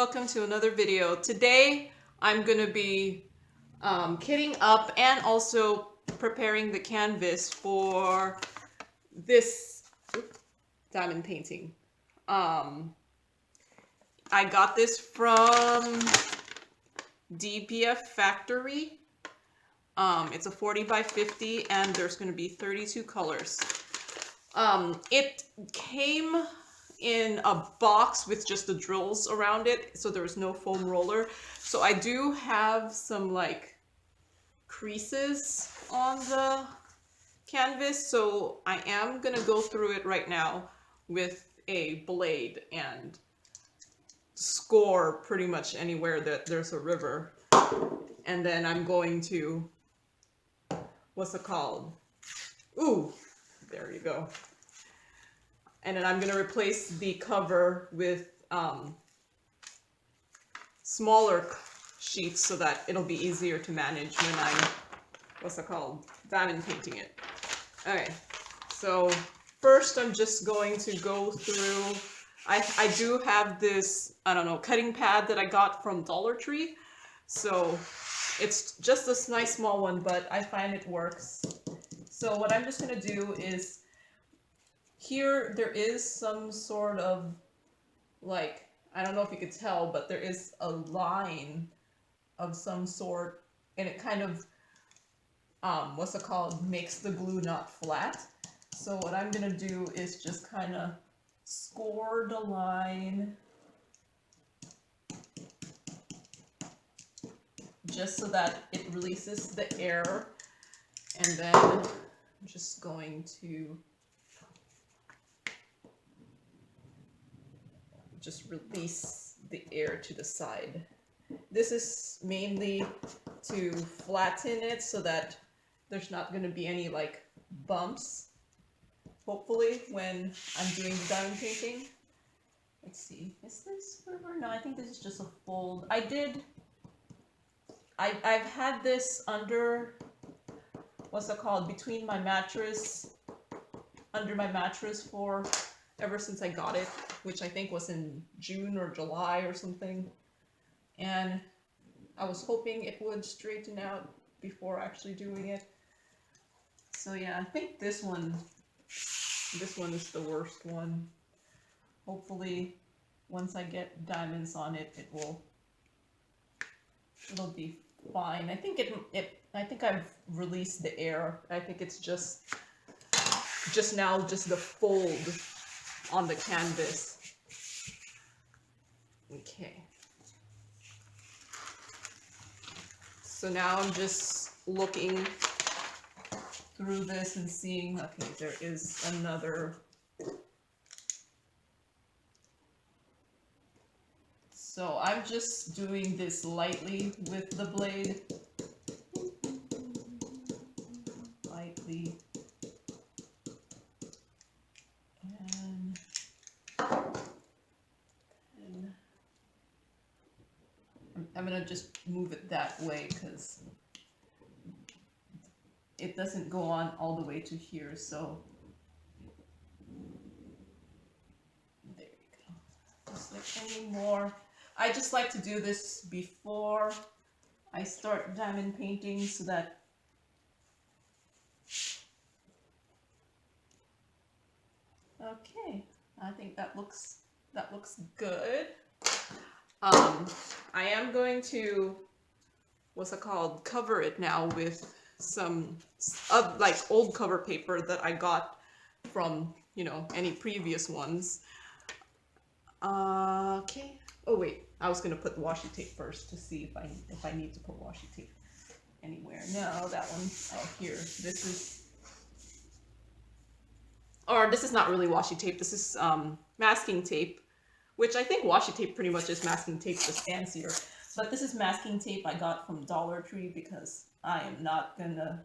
welcome to another video. Today I'm going to be kitting up and also preparing the canvas for this diamond painting. I got this from DPF factory. It's a 40 by 50 and there's going to be 32 colors. It came in a box with just the drills around it, so there's no foam roller. So I do have some like creases on the canvas, so I am gonna go through it right now with a blade and score pretty much anywhere that there's a river. And then I'm going to, what's it called? Ooh, there you go. And then I'm going to replace the cover with smaller sheets so that it'll be easier to manage when I'm, what's it called, diamond painting it. Okay, so first I'm just going to go through, I do have this, I don't know, cutting pad that I got from Dollar Tree. So it's just this nice small one, but I find it works. So what I'm just going to do is, here there is some sort of, like, I don't know if you could tell, but there is a line of some sort, and it kind of, what's it called, makes the glue not flat. So what I'm gonna do is just kind of score the line, just so that it releases the air, and then I'm just going to just release the air to the side. This is mainly to flatten it so that there's not going to be any like bumps, hopefully, when I'm doing the diamond painting. Let's see, is this river? No, I think this is just a fold. I've had this under, what's it called, between my mattress, under my mattress for ever since I got it, which I think was in June or July or something. And I was hoping it would straighten out before actually doing it. So yeah, I think this one is the worst one. Hopefully, once I get diamonds on it, it'll be fine. I think I think I've released the air. I think it's just now just the fold on the canvas. Okay. So now I'm just looking through this and seeing, okay, there is another. So I'm just doing this lightly with the blade. Lightly. I'm gonna just move it that way because it doesn't go on all the way to here, so there you go. Just like any more. I just like to do this before I start diamond painting so that okay, I think that looks good. I am going to, what's it called, cover it now with some like old cover paper that I got from, you know, any previous ones. Okay. Oh wait, I was gonna put the washi tape first to see if I need to put washi tape anywhere. No, that one. Oh, here. This is, or this is not really washi tape. This is masking tape, which I think washi tape pretty much is masking tape, just fancier. But this is masking tape I got from Dollar Tree because I am not gonna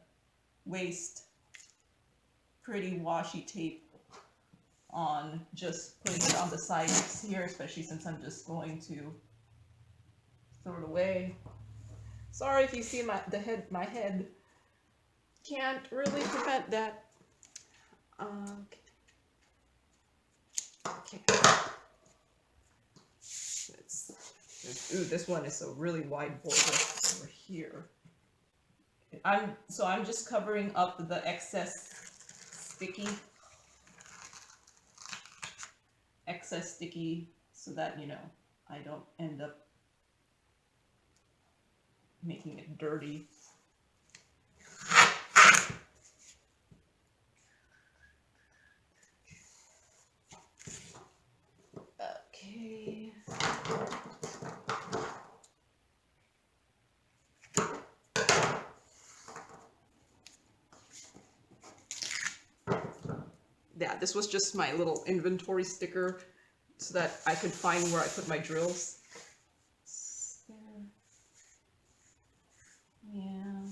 waste pretty washi tape on just putting it on the sides here, especially since I'm just going to throw it away. Sorry if you see my head. Can't really prevent that. Okay. Ooh, this one is a really wide border over here. I'm just covering up the excess sticky so that, you know, I don't end up making it dirty. Okay. Yeah, this was just my little inventory sticker so that I could find where I put my drills. Yeah.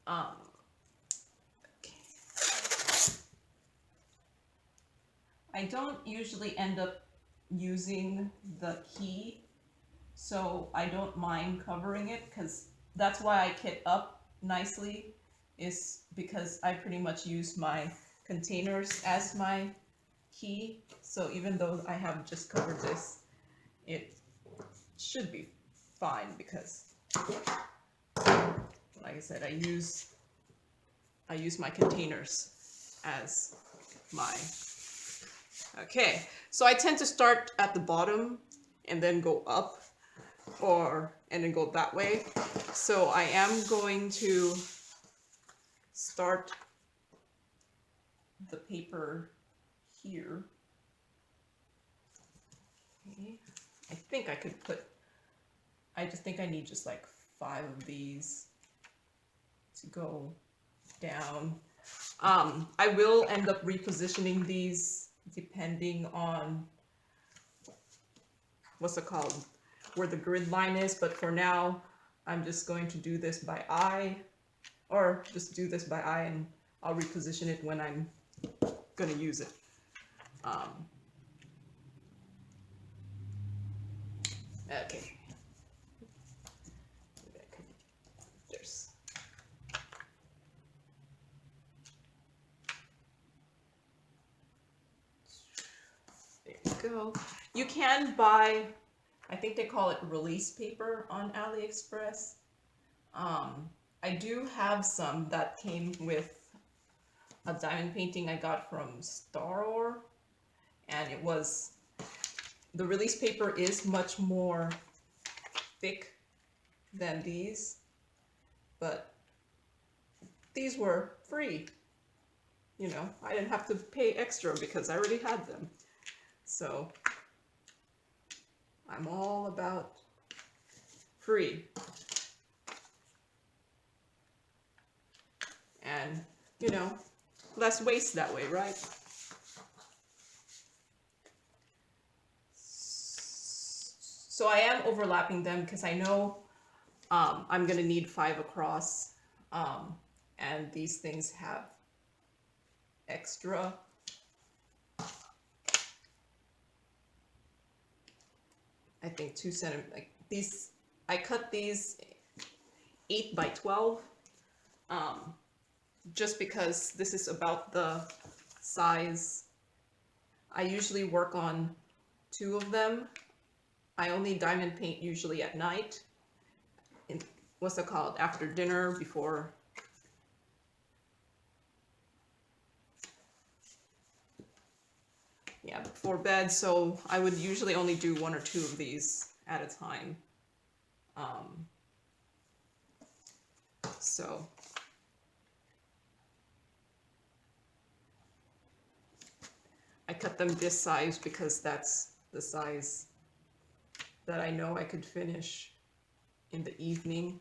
Okay. I don't usually end up using the key, so I don't mind covering it, because that's why I kit up nicely, is because I pretty much use my containers as my key. So even though I have just covered this, it should be fine, because like I said, I use my containers as my... Okay, so I tend to start at the bottom and then go up, and then go that way. So I am going to start the paper here. Okay. I just think I need just like 5 of these to go down. I will end up repositioning these depending on what's it called, where the grid line is, but for now I'm just going to do this by eye, and I'll reposition it when I'm gonna use it. Okay. There you go. You can buy, I think they call it release paper on AliExpress. I do have some that came with a diamond painting I got from Star, and the release paper is much more thick than these, but these were free. You know, I didn't have to pay extra because I already had them. So I'm all about free. And, you know, less waste that way, right? So I am overlapping them because I know I'm gonna need 5 across, and these things have extra. I think 2 centimeters. Like these, I cut these 8 by 12, just because this is about the size. I usually work on 2 of them. I only diamond paint usually at night. What's it called? After dinner, before. Yeah, before bed. So I would usually only do 1 or 2 of these at a time. So I cut them this size because that's the size that I know I could finish in the evening.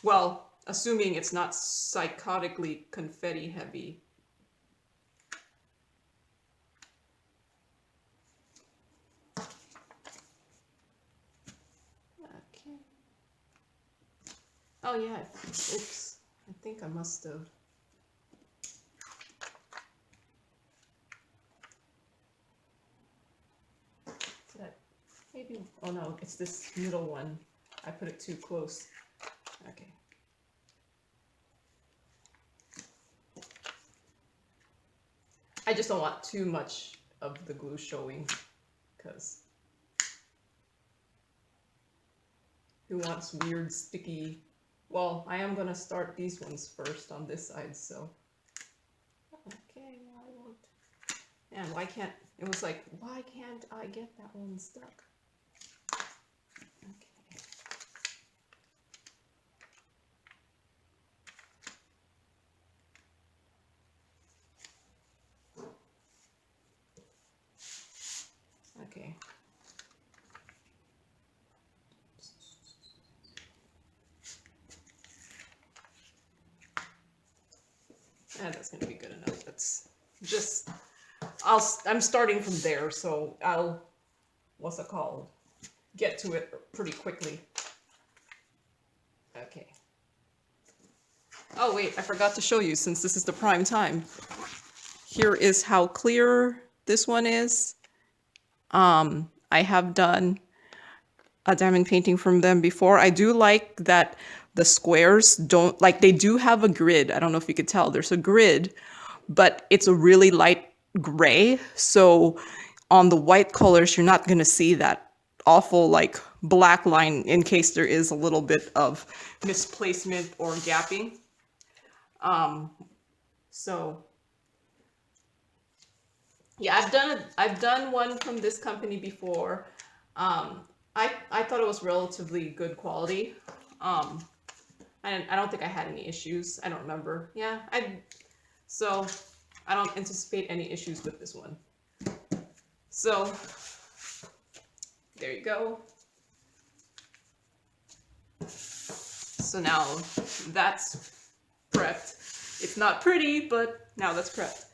Well, assuming it's not psychotically confetti heavy. Okay. Oh yeah, oops. I think I must have. Maybe, oh no, it's this middle one. I put it too close. Okay. I just don't want too much of the glue showing, because who wants weird sticky. Well, I am gonna start these ones first on this side, so. Okay, well, I won't. And why can't, it was like, why can't I get that one stuck? Okay. Okay. And that's gonna be good enough. That's just, I'm starting from there, so I'll, what's it called? Get to it pretty quickly. Okay. Oh wait, I forgot to show you since this is the prime time. Here is how clear this one is. I have done a diamond painting from them before. I do like that the squares don't, like they do have a grid. I don't know if you could tell, there's a grid, but it's a really light gray. So on the white colors, you're not gonna see that awful like black line in case there is a little bit of misplacement or gapping. So yeah, I've done one from this company before. I thought it was relatively good quality. I don't think I had any issues. I don't remember. Yeah, so I don't anticipate any issues with this one. So there you go. So now that's prepped. It's not pretty, but now that's prepped.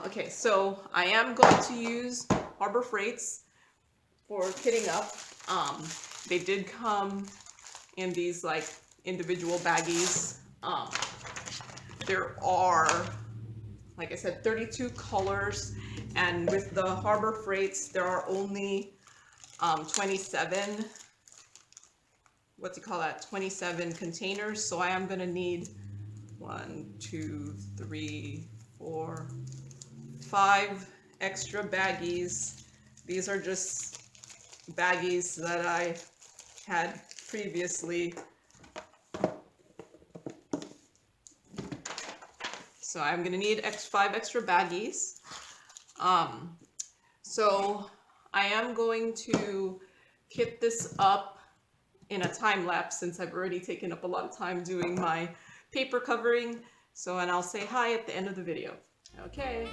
Okay, so I am going to use Harbor Freights for kitting up. They did come in these like individual baggies. There are, like I said, 32 colors, and with the Harbor Freights, there are only 27, what do you call that, 27 containers. So I am gonna need 1, 2, 3, 4, 5 extra baggies. These are just baggies that I had previously. So I'm gonna need 5 extra baggies. So I am going to kit this up in a time lapse since I've already taken up a lot of time doing my paper covering. So, and I'll say hi at the end of the video. Okay.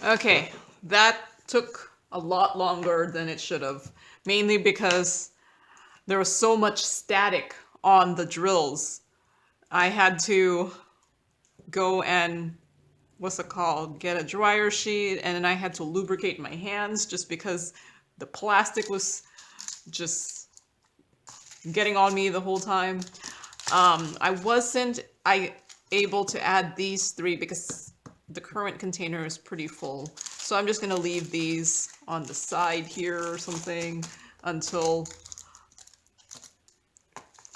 Okay, that took a lot longer than it should have, mainly because there was so much static on the drills. I had to go and what's it called? Get a dryer sheet, and then I had to lubricate my hands just because the plastic was just getting on me the whole time. I wasn't able to add these three because the current container is pretty full. So I'm just gonna leave these on the side here or something until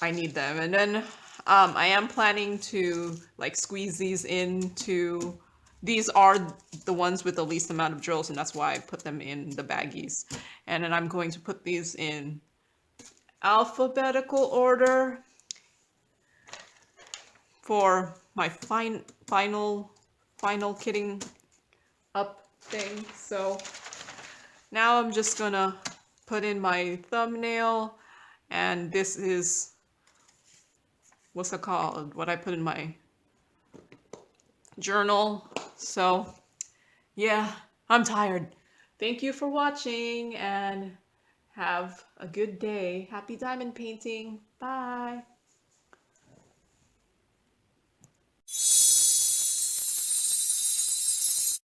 I need them. And then I am planning to like squeeze these into, these are the ones with the least amount of drills, and that's why I put them in the baggies. And then I'm going to put these in alphabetical order for my final kitting up thing. So now I'm just gonna put in my thumbnail, and this is what's it called? What I put in my journal. So yeah, I'm tired. Thank you for watching and have a good day. Happy diamond painting. Bye.